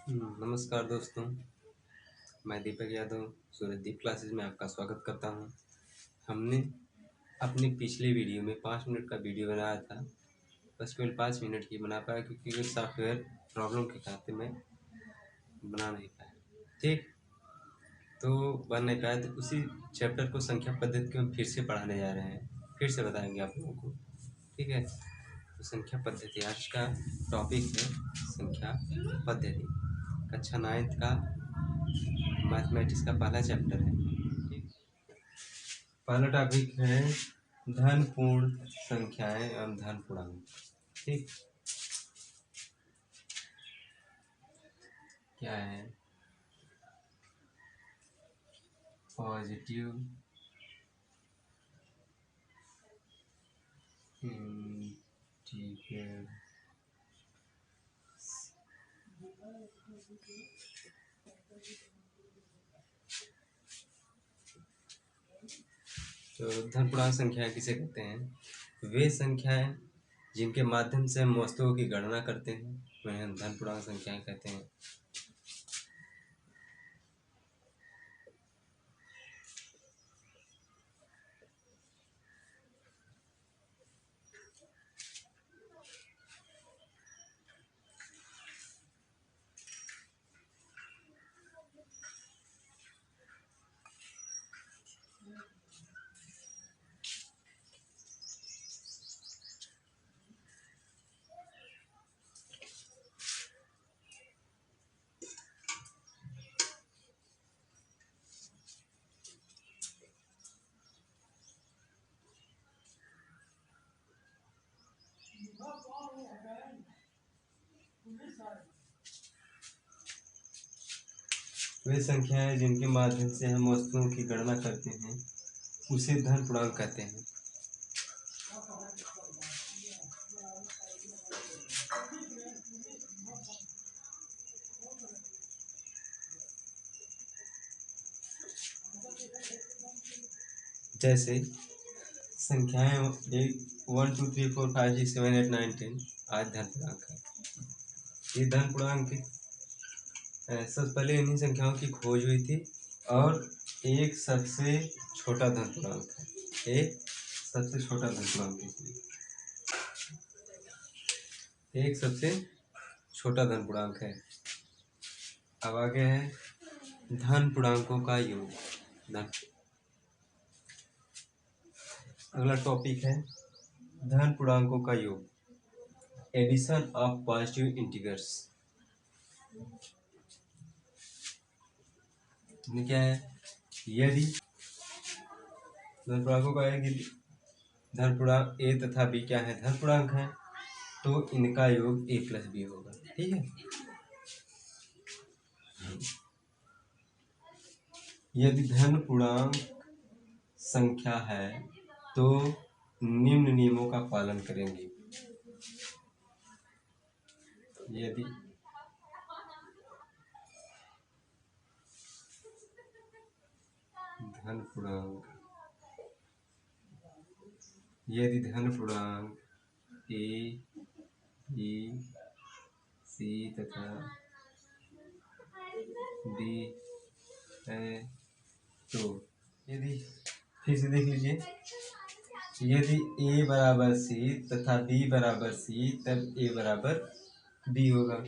नमस्कार दोस्तों, मैं दीपक यादव सूरजदीप क्लासेस में आपका स्वागत करता हूं। हमने अपनी पिछली वीडियो में 5 मिनट का वीडियो बनाया था, बस केवल 5 मिनट ही बना पाया क्योंकि कुछ सॉफ्टवेयर प्रॉब्लम के खातिर मैं बना नहीं पाया। ठीक, तो बन नहीं पाया तो उसी चैप्टर को संख्या पद्धति को हम फिर से पढ़ाने जा रहे हैं, फिर से बताएंगे आप लोगों को। ठीक है, तो संख्या पद्धति आज का टॉपिक है संख्या पद्धति। कक्षा 9th का मैथमेटिक्स का पहला चैप्टर है। ठीक, पहला टॉपिक है धन पूर्ण संख्याएं एवं धन पूर्णांक। ठीक, क्या है पॉजिटिव ठीक है, तो धन पूर्णांक संख्याएं किसे कहते हैं? वे संख्याएं जिनके माध्यम से हम वस्तुओं की गणना करते हैं उन्हें हम धन पूर्णांक संख्याएं कहते हैं। वे संख्याएं जिनके माध्यम से हम वस्तुओं की गणना करते हैं उसे धन पूर्णांक कहते हैं। जैसे संख्याएं 1 2 3 4 5 6 7 8 9 10 आज धन पूर्णांक है। ये धन पूर्णांक सबसे पहले इन्हीं संख्याओं की खोज हुई थी और एक सबसे छोटा धन पूर्णांक है। एक सबसे छोटा धन पूर्णांक है, एक सबसे छोटा धन पूर्णांक है। अब आगे है धन पूर्णांकों का योग। अगला टॉपिक है धन पूर्णांकों का योग, एडिशन ऑफ पॉजिटिव इंटीजर्स। क्या है? यदि धन पूर्णांकों का है कि धन पूर्णांक ए तथा बी क्या है? धन पूर्णांक है, तो इनका योग a प्लस बी होगा। ठीक है, यदि धन पूर्णांक संख्या है तो निम्न नियमों का पालन करेंगे। यदि धन पूर्णांक ए बी सी तथा डी है तो यदि फिर से देख लीजिए, यदि a बराबर c तथा b बराबर c तब a बराबर b होगा।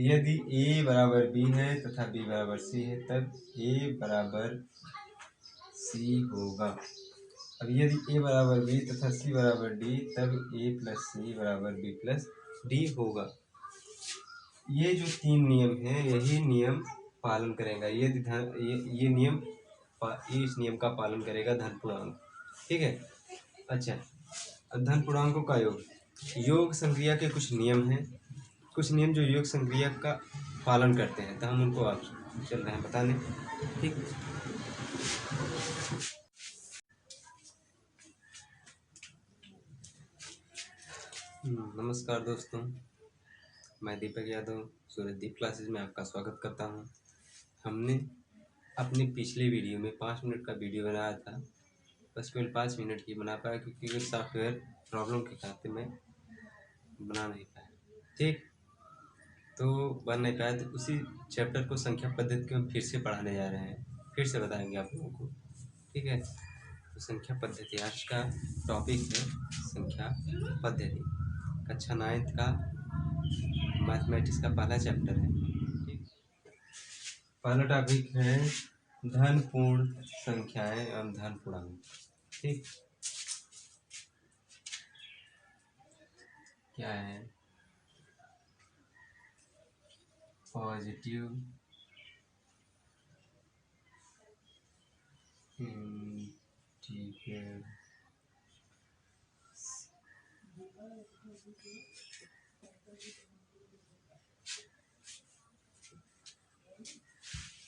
यदि a बराबर b है तथा b बराबर c है तब a बराबर c होगा। अब यदि a बराबर b तथा c बराबर d तब a प्लस c बराबर b प्लस d होगा। ये जो 3 नियम हैं यही नियम पालन करेगा। यदि धन ये नियम इस नियम का पालन करेगा धन पूर्णांक। ठीक है, अच्छा, अब धन पूर्णांकों का योग संक्रिया के कुछ नियम हैं, कुछ नियम जो योग संक्रिया का पालन करते हैं, तो हम उनको आप चल रहे हैं बताने। ठीक, नमस्कार दोस्तों, मैं दीपक यादव सूरजदीप क्लासेस में आपका स्वागत करता हूं। हमने अपनी पिछली वीडियो में 5 मिनट का वीडियो बनाया था, बस केवल 5 मिनट ही बना पाया क्योंकि कुछ सॉफ्टवेयर प्रॉब्लम के खातिर मैं बना नहीं पाया। ठीक, तो बन नहीं पाया, तो उसी चैप्टर को संख्या पद्धति को हम फिर से पढ़ाने जा रहे हैं, फिर से बताएंगे आप लोगों को। ठीक है, तो संख्या पद्धति आज का टॉपिक है, संख्या पद्धति, कक्षा 9th का मैथमेटिक्स का पहला चैप्टर है। ठीक, पहला टॉपिक है धन पूर्ण संख्याएं एवं धन पूर्णांक। ठीक, क्या है पॉजिटिव ठीक है,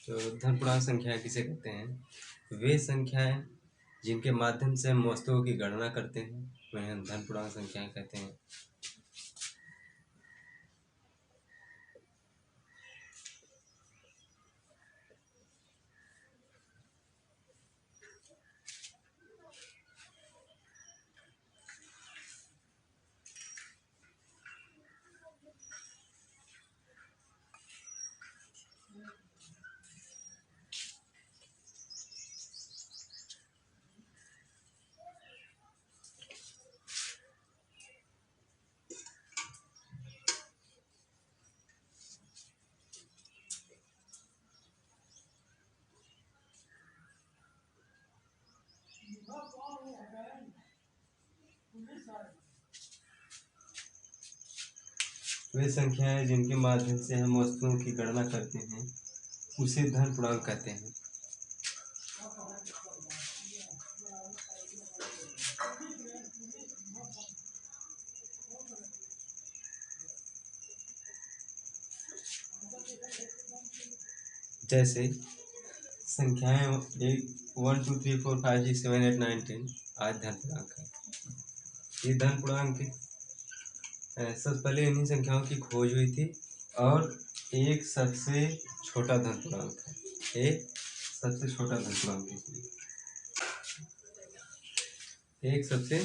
तो धन पूर्णांक संख्या किसे कहते हैं? वे संख्याएं जिनके माध्यम से हम वस्तुओं की गणना करते हैं उन्हें हम धन पूर्णांक संख्याएं कहते हैं। वे संख्याएं जिनके माध्यम से हम वस्तुओं की गणना करते हैं उसे धन पूर्णांक कहते हैं। जैसे संख्याएं 1 2 3 4 5 6 7 8 9 10 आज धन पूर्णांक है। ये धन पूर्णांक सबसे पहले इन्हीं संख्याओं की खोज हुई थी और एक सबसे छोटा धन पूर्णांक है, एक सबसे छोटा धन पूर्णांक है, एक सबसे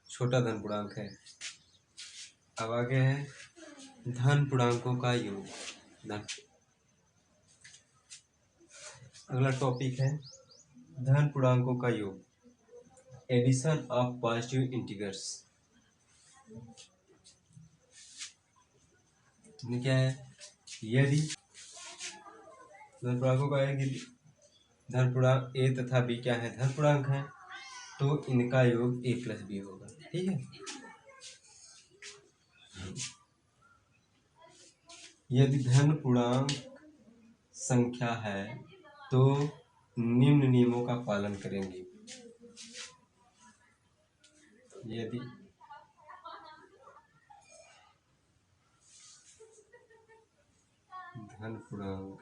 छोटा धन पूर्णांक है। अब आगे है धन पूर्णांकों का योग। अगला टॉपिक है धन पूर्णांकों का योग, एडिशन ऑफ पॉजिटिव इंटीजर्स। क्या है? यदि धन पूर्णांकों का है कि धन पूर्णांक ए तथा बी क्या है? धन पूर्णांक है, तो इनका योग a प्लस बी होगा। ठीक है, यदि धन पूर्णांक संख्या है तो निम्न नियमों का पालन करेंगे। यदि धन पूर्णांक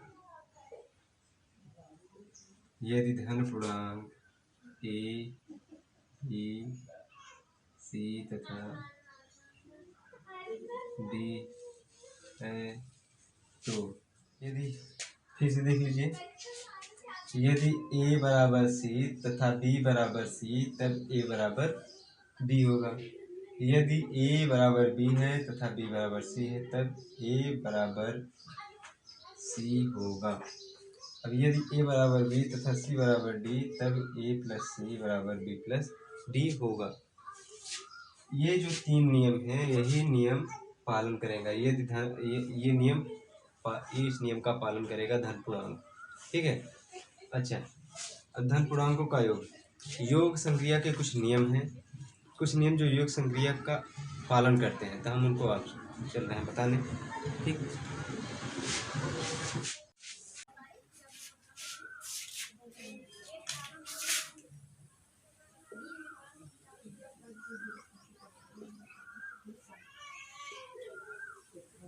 ए बी सी तथा डी है तो यदि फिर से देख लीजिए, यदि a बराबर सी तथा b बराबर सी तब a बराबर b होगा। यदि a बराबर b है तथा b बराबर c है तब a बराबर c होगा। अब यदि a बराबर b तथा c बराबर d तब a प्लस c बराबर b प्लस d होगा। ये जो तीन नियम हैं यही नियम पालन करेगा, यदि धन ये नियम इस नियम का पालन करेगा धन पूर्णांक। ठीक है, अच्छा, अब धन पूर्णांकों का योग संक्रिया के कुछ नियम हैं, कुछ नियम जो योग संक्रिया का पालन करते हैं, तो हम उनको आप चल रहे हैं बताने। ठीक,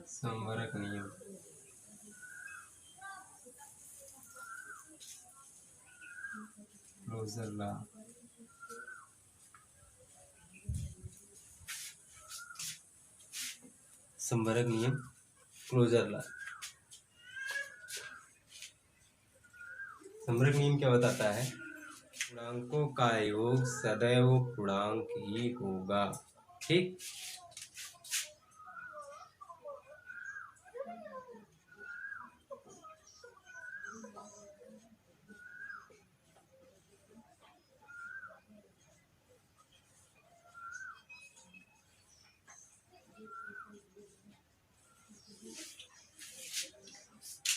संवरक नियम, क्लोजर लॉ, संवरक नियम, क्लोजर लॉ। संवरक नियम क्या बताता है? पूर्णांकों का योग सदैव पूर्णांक ही होगा। ठीक,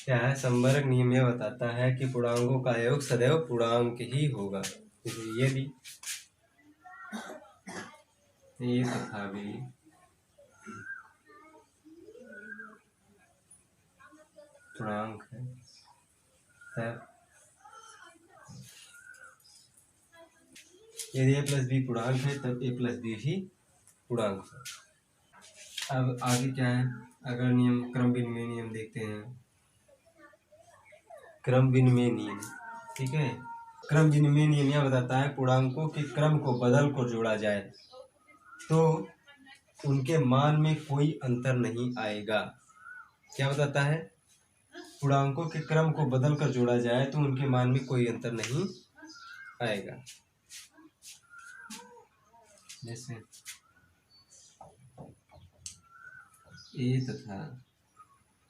क्या है, संबरक नियम यह बताता है कि पूर्णांकों का योग सदैव पूर्णांक ही होगा। यदि ए तथा बी पूर्णांक है तब यदि ए प्लस बी पूर्णांक है तब ए प्लस बी भी पूर्णांक है। अब आगे क्या है, अगर नियम क्रम विनिमय नियम देखते हैं। क्रम विनिमय नियम, ठीक है। क्रम विनिमय नियम यह बताता है पूर्णांकों के क्रम को बदल कर जोड़ा जाए तो उनके मान में कोई अंतर नहीं आएगा। क्या बताता है, पूर्णांकों के क्रम को बदल कर जोड़ा जाए तो उनके मान में कोई अंतर नहीं आएगा। जैसे ए तथा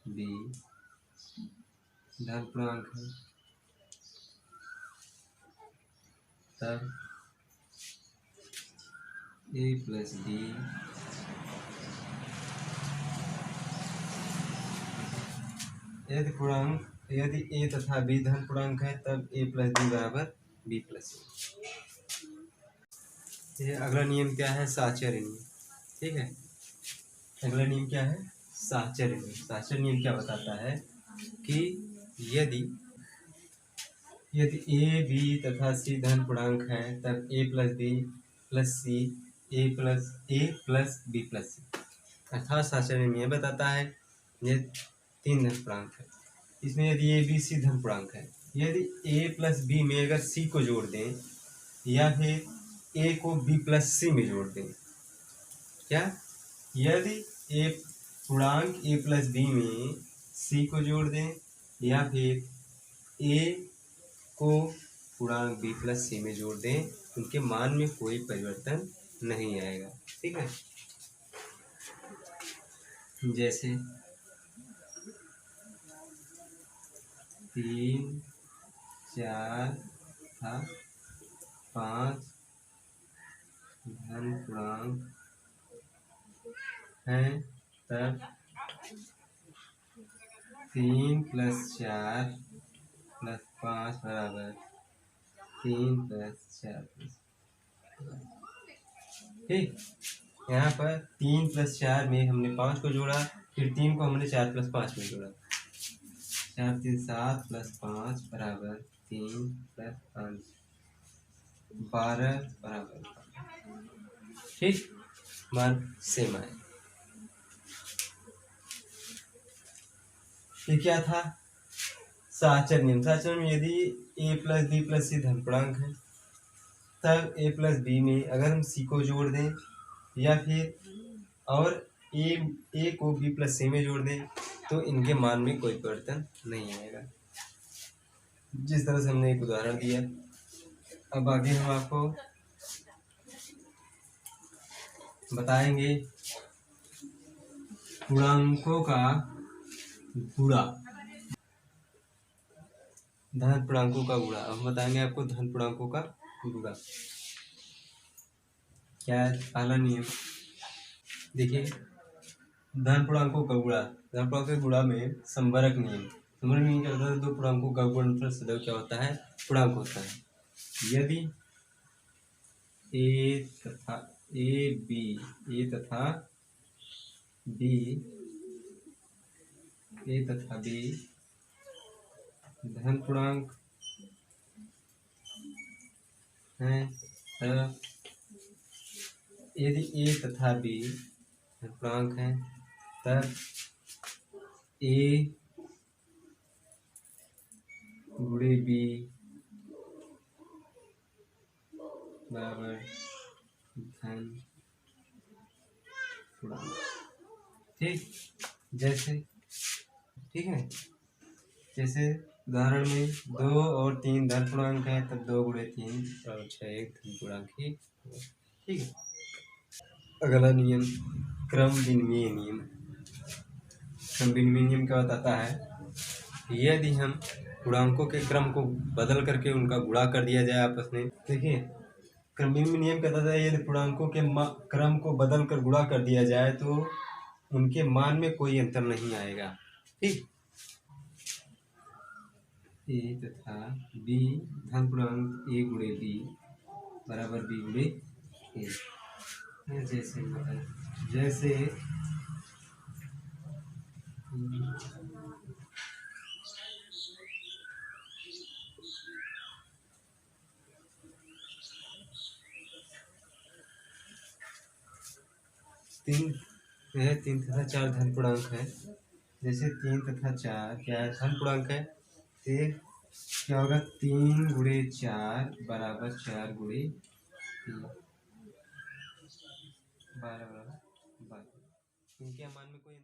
बी धन पूर्णांक है तब ए प्लस बी यदि ए तथा बी धन पूर्णांक है तब ए प्लस बी बराबर बी प्लस सी। ये अगला नियम क्या है, साहचर्य नियम, ठीक है। अगला नियम क्या है, साहचर्य नियम। साहचर्य नियम क्या बताता है कि यदि ए बी तथा सी धन पूर्णांक है तब ए प्लस बी प्लस सी ए प्लस बी प्लस सी। अर्थात साहचर्य नियम यह बताता है ये तीन धन पूर्णांक है, इसमें यदि ए बी सी धन पूर्णांक है, यदि ए प्लस बी में अगर सी को जोड़ दें या फिर ए को बी प्लस सी में जोड़ दें, क्या, यदि ए पूर्णांक ए प्लस बी में सी को जोड़ दें या फिर ए को पूर्णांक बी प्लस सी में जोड़ दें, उनके मान में कोई परिवर्तन नहीं आएगा, ठीक है। जैसे 3 4 था 5 धन पूर्णांक है तब 3 + 4 + 5 बराबर 3 + 4 ठीक। यहाँ पर 3 + 4 में हमने 5 को जोड़ा, फिर 3 को हमने 4 + 5 में जोड़ा, 4 3 7 + 5 बराबर 3 + 5 12 बराबर, ठीक, मान सेम आए। ये क्या था, साहचर्य नियम। साहचर्य में यदि ए प्लस बी प्लस सी धन पूर्णांक है तब ए प्लस बी में अगर हम सी को जोड़ दें या फिर और ए को बी प्लस सी में जोड़ दें तो इनके मान में कोई परिवर्तन नहीं आएगा, जिस तरह से हमने एक उदाहरण दिया। अब आगे हम आपको बताएंगे पूर्णांकों का गुणा, धन पूर्णांकों का गुणा। अब बताएंगे आपको धन पूर्णांकों का गुणा क्या है। पहला नियम देखिए, धन पूर्णांकों का गुणा, धन पूर्णांकों के गुणा में संबरक नियम। संबरक नियम क्या होता है, दो पूर्णांकों का गुणनफल सदैव क्या होता है, पूर्णांक होता है। यदि ए तथा बी धन पूर्णांक है तब यदि ए तथा बी धन पूर्णांक है तब ए गुणे बी बराबर धन पूर्णांक, ठीक। जैसे, ठीक है, जैसे उदाहरण में 2 और 3 धन पूर्णांक है तब 2 × 3 = 6 एक धन पूर्णांक ही, ठीक है। अगला नियम क्रम विनिमय नियम। क्रम विनिमय नियम क्या बताता है, यदि हम पूर्णांकों के क्रम को बदल करके उनका गुणा कर दिया जाए आपस में, देखिए क्रम विनिमय नियम कहता है यदि पूर्णांकों के क्रम को बदल कर गुणा कर दिया जाए तो उनके मान में कोई अंतर नहीं आएगा, ठीक। ए तथा बी धन पूर्णांक ए गुणे बी बराबर बी गुणे ए। जैसे जैसे तीन तथा चार धन पूर्णांक है। जैसे 3 तथा 4 क्या है, धन पूर्णांक है। क्या होगा, 3 गुणे 4 बराबर 4 गुणे 3, 12 बराबर 12। इनके मान में कोई